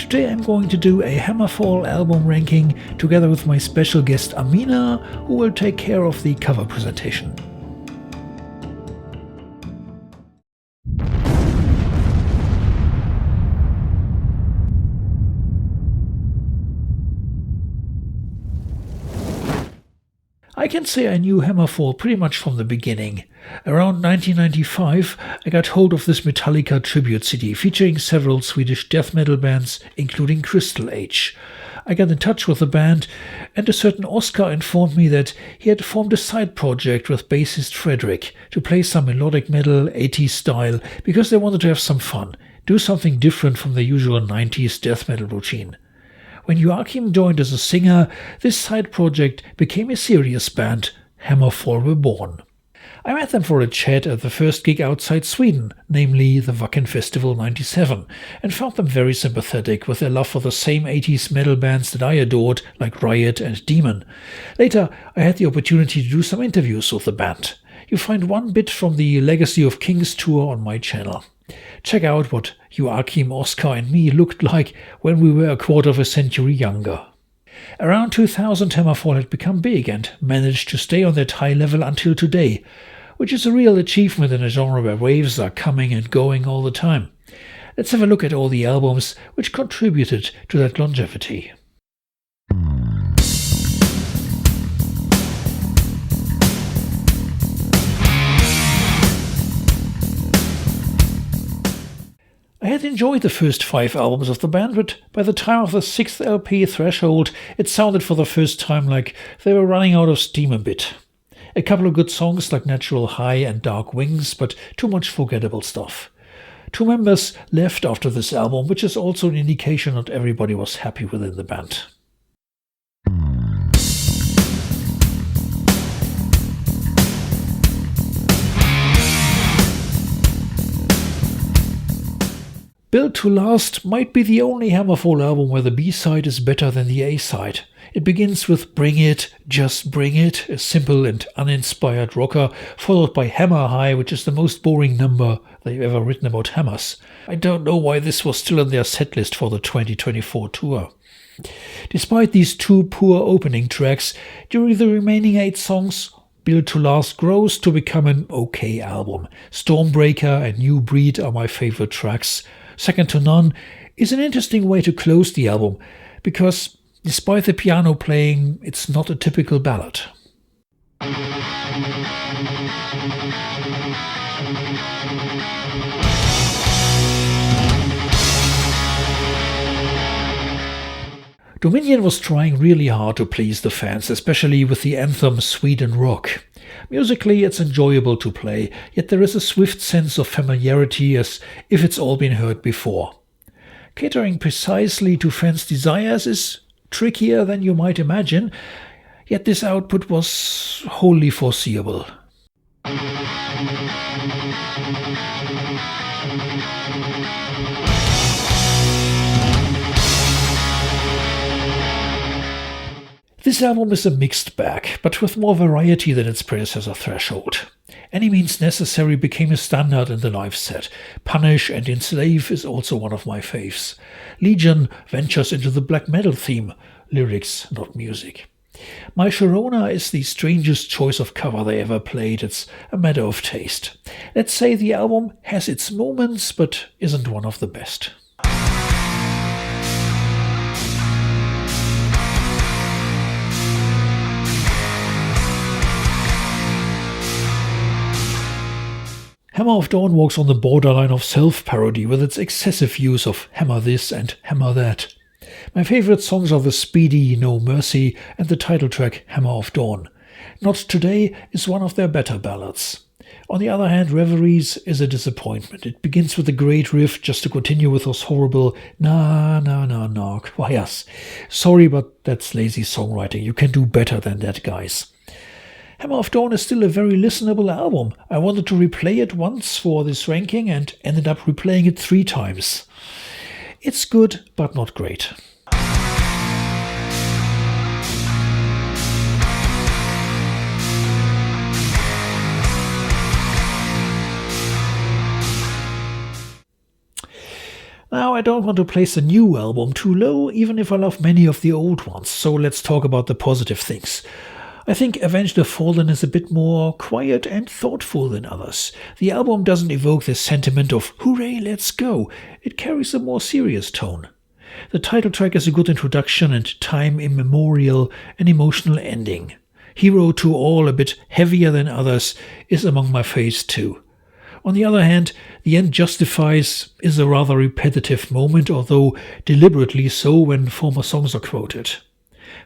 Today I'm going to do a Hammerfall album ranking together with my special guest Amina, who will take care of the cover presentation. I can say I knew Hammerfall pretty much from the beginning. Around 1995, I got hold of this Metallica tribute CD featuring several Swedish death metal bands, including Crystal Age. I got in touch with the band, and a certain Oscar informed me that he had formed a side project with bassist Frederick to play some melodic metal 80s style because they wanted to have some fun, do something different from the usual 90s death metal routine. When Joachim joined as a singer, this side project became a serious band. Hammerfall were born. I met them for a chat at the first gig outside Sweden, namely the Wacken Festival 97, and found them very sympathetic with their love for the same 80s metal bands that I adored, like Riot and Demon. Later, I had the opportunity to do some interviews with the band. You'll find one bit from the Legacy of Kings tour on my channel. Check out what Joachim, Oscar and me looked like when we were a quarter of a century younger. Around 2000 Hammerfall had become big and managed to stay on that high level until today, which is a real achievement in a genre where waves are coming and going all the time. Let's have a look at all the albums which contributed to that longevity. I had enjoyed the first 5 albums of the band, but by the time of the 6th LP, Threshold, it sounded for the first time like they were running out of steam a bit. A couple of good songs like Natural High and Dark Wings, but too much forgettable stuff. 2 members left after this album, which is also an indication not everybody was happy within the band. Built to Last might be the only Hammerfall album where the B-side is better than the A-side. It begins with Bring It, Just Bring It, a simple and uninspired rocker, followed by Hammer High, which is the most boring number they've ever written about hammers. I don't know why this was still on their setlist for the 2024 tour. Despite these 2 poor opening tracks, during the remaining 8 songs, Built to Last grows to become an okay album. Stormbreaker and New Breed are my favorite tracks. Second to None is an interesting way to close the album, because despite the piano playing, it's not a typical ballad. Dominion was trying really hard to please the fans, especially with the anthem Sweden Rock. Musically, it's enjoyable to play, yet there is a swift sense of familiarity as if it's all been heard before. Catering precisely to fans' desires is trickier than you might imagine, yet this output was wholly foreseeable. This album is a mixed bag, but with more variety than its predecessor Threshold. Any Means Necessary became a standard in the live set. Punish and Enslave is also one of my faves. Legion ventures into the black metal theme, lyrics, not music. My Sharona is the strangest choice of cover they ever played. It's a matter of taste. Let's say the album has its moments, but isn't one of the best. Hammer of Dawn walks on the borderline of self-parody with its excessive use of hammer this and hammer that. My favorite songs are the speedy No Mercy and the title track Hammer of Dawn. Not Today is one of their better ballads. On the other hand, Reveries is a disappointment. It begins with a great riff just to continue with those horrible na na na na choirs. Sorry, but that's lazy songwriting. You can do better than that, guys. Hammer of Dawn is still a very listenable album. I wanted to replay it once for this ranking and ended up replaying it 3 times. It's good, but not great. Now, I don't want to place the new album too low, even if I love many of the old ones, so let's talk about the positive things. I think Avenge the Fallen is a bit more quiet and thoughtful than others. The album doesn't evoke the sentiment of hooray, let's go. It carries a more serious tone. The title track is a good introduction and time immemorial an emotional ending. Hero to All, a bit heavier than others, is among my faves too. On the other hand, The End Justifies is a rather repetitive moment, although deliberately so when former songs are quoted.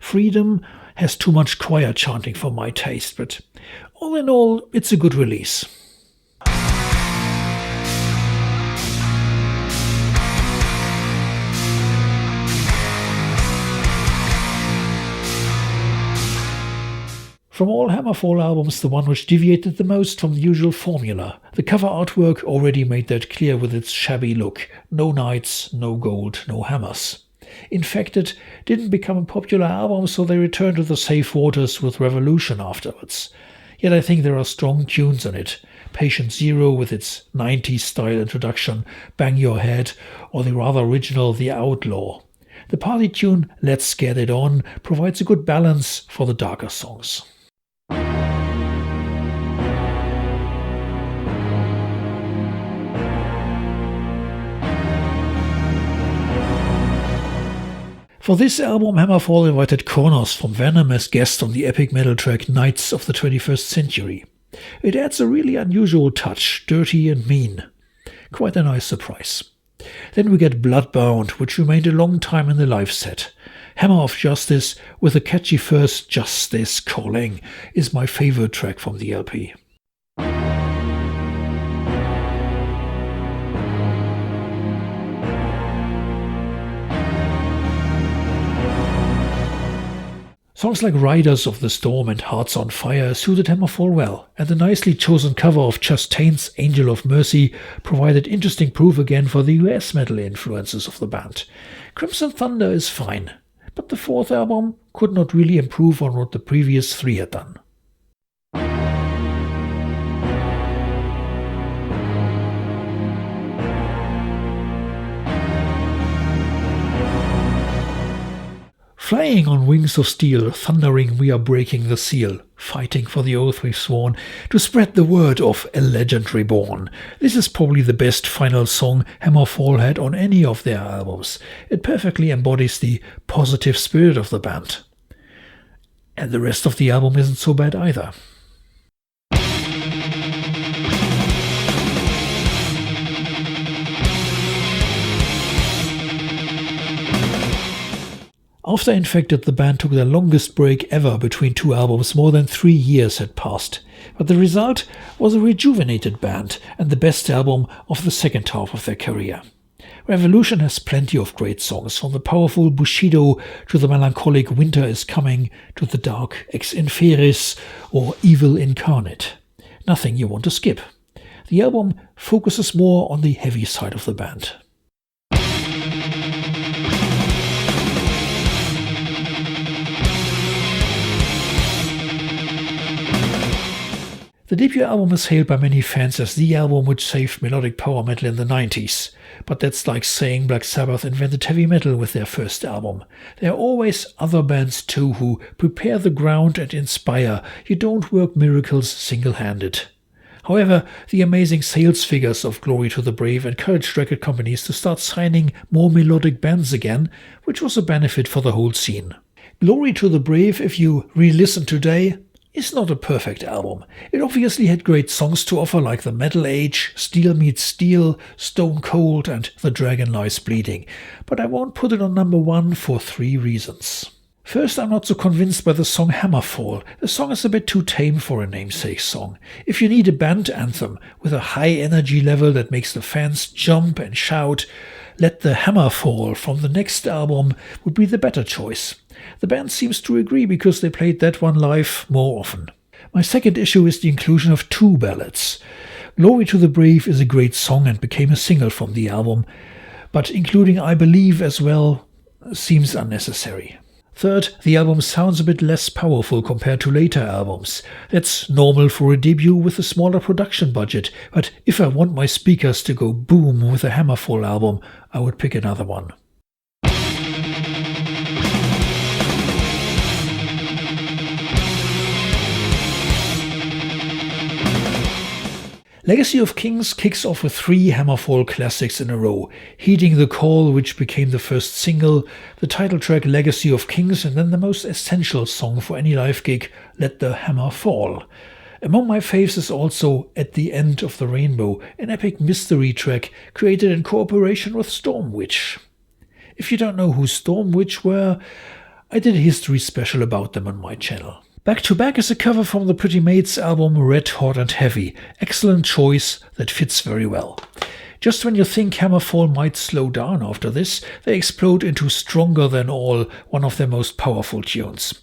Freedom has too much choir chanting for my taste, but all in all, it's a good release. From all Hammerfall albums, the one which deviated the most from the usual formula. The cover artwork already made that clear with its shabby look. No knights, no gold, no hammers. Infected didn't become a popular album, so they returned to the safe waters with Revolution afterwards. Yet I think there are strong tunes on it. Patient Zero with its 90s style introduction, Bang Your Head, or the rather original The Outlaw. The party tune Let's Get It On provides a good balance for the darker songs. For this album, Hammerfall invited Kronos from Venom as guest on the epic metal track Knights of the 21st Century. It adds a really unusual touch, dirty and mean. Quite a nice surprise. Then we get Bloodbound, which remained a long time in the live set. Hammer of Justice, with a catchy first Justice Calling, is my favorite track from the LP. Songs like Riders of the Storm and Hearts on Fire suited Hammerfall well, and the nicely chosen cover of Chastain's Angel of Mercy provided interesting proof again for the US metal influences of the band. Crimson Thunder is fine, but the fourth album could not really improve on what the previous three had done. Flying on wings of steel, thundering we are breaking the seal, fighting for the oath we've sworn, to spread the word of a legend reborn. This is probably the best final song Hammerfall had on any of their albums. It perfectly embodies the positive spirit of the band. And the rest of the album isn't so bad either. After Infected, the band took their longest break ever between two albums. More than 3 years had passed. But the result was a rejuvenated band and the best album of the second half of their career. Revolution has plenty of great songs, from the powerful Bushido to the melancholic Winter is Coming to the dark Ex Inferis or Evil Incarnate. Nothing you want to skip. The album focuses more on the heavy side of the band. The debut album is hailed by many fans as the album which saved melodic power metal in the 90s. But that's like saying Black Sabbath invented heavy metal with their first album. There are always other bands too who prepare the ground and inspire. You don't work miracles single-handed. However, the amazing sales figures of Glory to the Brave encouraged record companies to start signing more melodic bands again, which was a benefit for the whole scene. Glory to the Brave, if you re-listen today, is not a perfect album. It obviously had great songs to offer like The Metal Age, Steel Meets Steel, Stone Cold and The Dragon Lies Bleeding, but I won't put it on number 1 for 3 reasons. First, I'm not so convinced by the song Hammerfall. The song is a bit too tame for a namesake song. If you need a band anthem with a high energy level that makes the fans jump and shout, Let the Hammer Fall from the next album would be the better choice. The band seems to agree because they played that one live more often. My second issue is the inclusion of 2 ballads. Glory to the Brave is a great song and became a single from the album, but including I Believe as well seems unnecessary. Third, the album sounds a bit less powerful compared to later albums. That's normal for a debut with a smaller production budget, but if I want my speakers to go boom with a Hammerfall album, I would pick another one. Legacy of Kings kicks off with 3 Hammerfall classics in a row: Heeding the Call, which became the first single, the title track Legacy of Kings, and then the most essential song for any live gig, Let the Hammer Fall. Among my faves is also At the End of the Rainbow, an epic mystery track created in cooperation with Stormwitch. If you don't know who Stormwitch were, I did a history special about them on my channel. Back to Back is a cover from the Pretty Maids album Red Hot and Heavy. Excellent choice that fits very well. Just when you think Hammerfall might slow down after this, they explode into Stronger Than All, one of their most powerful tunes.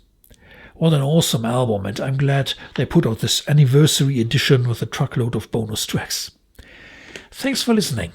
What an awesome album, and I'm glad they put out this anniversary edition with a truckload of bonus tracks. Thanks for listening.